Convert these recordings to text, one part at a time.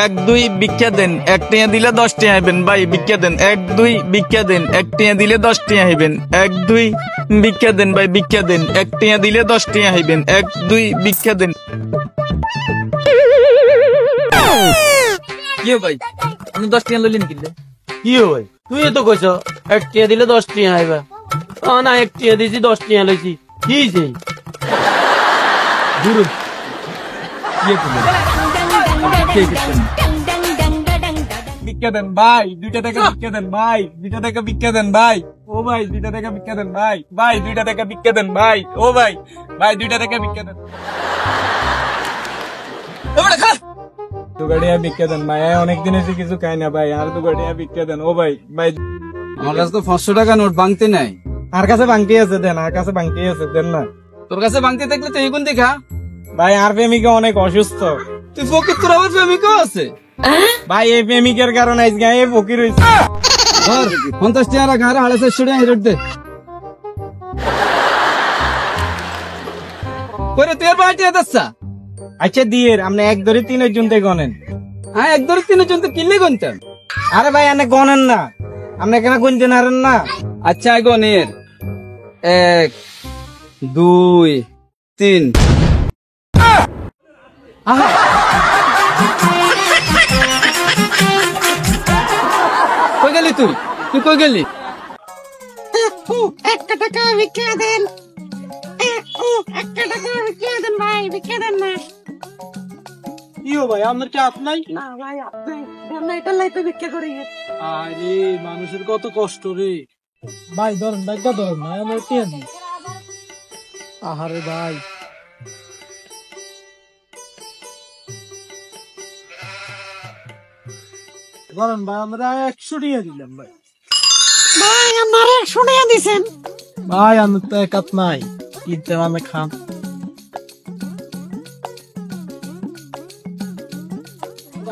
এক দুই ভিক্ষা দেন, এক টিয়া দিলে 10 টিয়া হইবেন ভাই, ভিক্ষা দেন। এক দুই ভিক্ষা দেন, এক টিয়া দিলে 10 টিয়া হইবেন। এক দুই ভিক্ষা দেন ভাই, ভিক্ষা দেন, এক টিয়া দিলে 10 টিয়া হইবেন। এক দুই ভিক্ষা দেন। কি ভাই আপনি 10 টিয়া লইলেন কিনলে? কি ভাই তুই তো কইছ 1 টিয়া দিলে 10 টিয়া আইবা। না 1 টিয়া দিছি 10 টিয়া লইছি কি যে দূর কি করলেন? ভিক্ষা দেন ভাই, 2টা টাকা ভিক্ষা দেন ভাই, 2টা টাকা ভিক্ষা দেন ভাই। ও ভাই 2টা টাকা ভিক্ষা দেন ভাই, ভাই 2টা টাকা ভিক্ষা দেন ভাই। ও ভাই, ভাই 2টা টাকা ভিক্ষা দেন। দুগাড়িয়া ভিক্ষা দেন ভাই, অনেক দিন এসে কিছু খাই না ভাই, আর দুগাড়িয়া ভিক্ষা দেন। ও ভাই, ভাই আমার কাছে তো 500 টাকা নোট ভাঙতে নাই। আর কাছে ভাঙতে আছে, দেন আর কাছে ভাঙতে আছে, দেন না। তোর কাছে ভাঙতে থাকলে তো এগুন দেখা ভাই আর প্রেমিকা অনেক অসুস্থ। তুই ফকির, তোর আবার প্রেমিকও আছে ভাই এই প্রেমিকের কারণে আজকে এই ফকির হয়েছে। 50 টাকা রাখ, আর 450 টাকা হেরট দে। কইরে তুই আর বাড়িতে যাচ্ছা? আচ্ছা দিয়ে আপনি 1 ধরে 3 জন থেকে গনেন। হ্যাঁ 1 ধরে 3 জন তো কিনলে গুনতাম। আরে ভাই আপনি গনেন না, আপনি কেন গুনতে নারেন না? আচ্ছা গনের 1 2 3। কই গেলি তুই? তুই কই গেলি? 1 টাকা ভিক্ষা দেন, 1 টাকা ভিক্ষা দেন ভাই, ভিক্ষা দেন না। ইও ভাই আমার কি হাত নাই? না ভাই আপনি দেন না, এটা লাইতে ভিক্ষা করি। আরে মানুষের কত কষ্ট রে ভাই, ধরেন ব্যাগটা ধরেন না, আমার টিয়া দিন। আহারে ভাই ধরেন ভাই, আমরা 100 টিয়া দিলাম ভাই। ভাই আমার 100 টাকা দিছেন ভাই আমার তো এক হাত নাই, ঈদে মানে খান।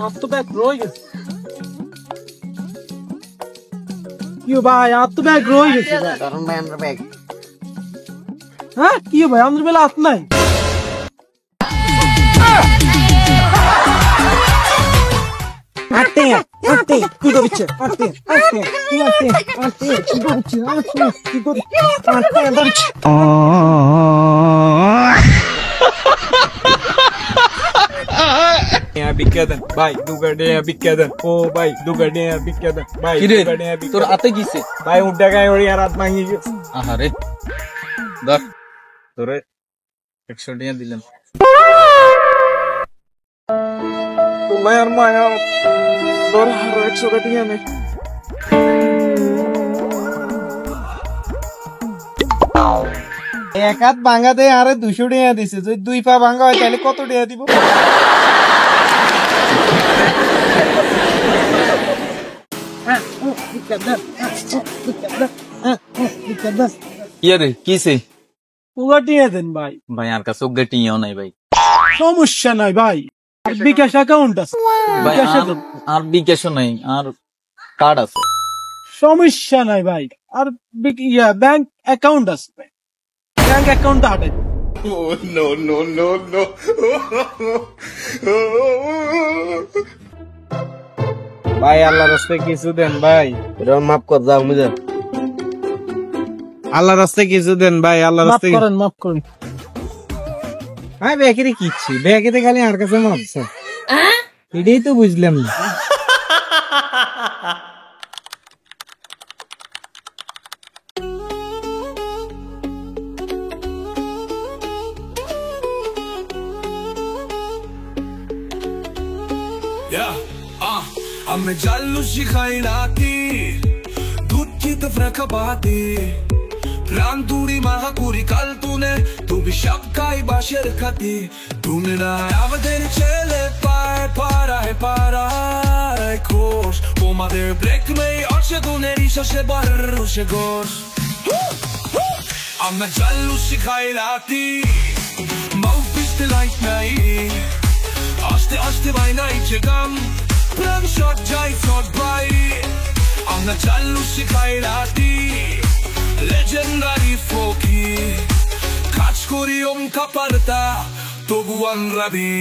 হাত তো ব্যাগ রয়ে গেছে। কি ভাই হাত তো ব্যাগ রয়ে গেছে ভাই। ধরুন ভাই আমার ব্যাগ। হ্যাঁ কি ভাই আমার বেলা হাত নাই। আটে আটে কি করছিস? আটে আটে কি আটে আটে কি করছিস? আটে কি করছিস? আটে ধরছি। ভিক্ষা দেন ভাই, দুগাড়িয়া ভিক্ষা দেন। ও ভাই দুগাড়িয়া ভিক্ষা দেন ভাই, দুগাড়িয়া ভিক্ষা। তোর হাতে গিয়েছে ভাই উঠ টাকায় ওর আর হাত ভাঙি গেছে। আহারে ধর, তোরে 100 টাকা দিলাম। মায়ার মায়া তোর আর 100 টাকা নেই। এক হাত ভাঙা দেয় আরে 200 টাকা দিছে, যদি 2 পা ভাঙা হয় তাহলে কত টাকা দিব? ইয়ারে কিছে? পুরো টিয়া দেন ভাই। ভাই আর কাছে গেটিও নাই ভাই। সমস্যা নাই ভাই, আর বিকাশ অ্যাকাউন্ট আছে ভাই আর বিকাশও নাই, আর কার্ড আছে। সমস্যা নাই ভাই, আর ব্যাংক অ্যাকাউন্ট আছে, ব্যাংক অ্যাকাউন্ট হাটে। ভাই আল্লাহর রাস্তায় কিছু দেন ভাই, মাফ কর যাও মুঝে। আল্লাহর রাস্তায় কিছু দেন ভাই, আল্লাহর মাফ রাস্তায়। করেন মাফ করেন। ভাই ব্যাকেরে কিচ্ছি, ব্যাকেতে খালি আর কাছে মাপছে, এটাই তো বুঝলাম না। हमें जालू सिखाई राती दूध की तफरक बाती प्राण दूरी महाकुरी कल तूने तू भी शक्काई बाशर खाती तूने ना आवदेर चले पारा है खोश वो मदर ब्रेक में और से तूने रिशा से बाहर से गोश हमें जालू सिखाई राती माउथ पिस्टल लाइट नहीं आस्ते आस्ते भाई नहीं चगम Plan shot jai shot by Amna challu sikhai rati Legendary folky Kach kori om kaparta Tobu an rabi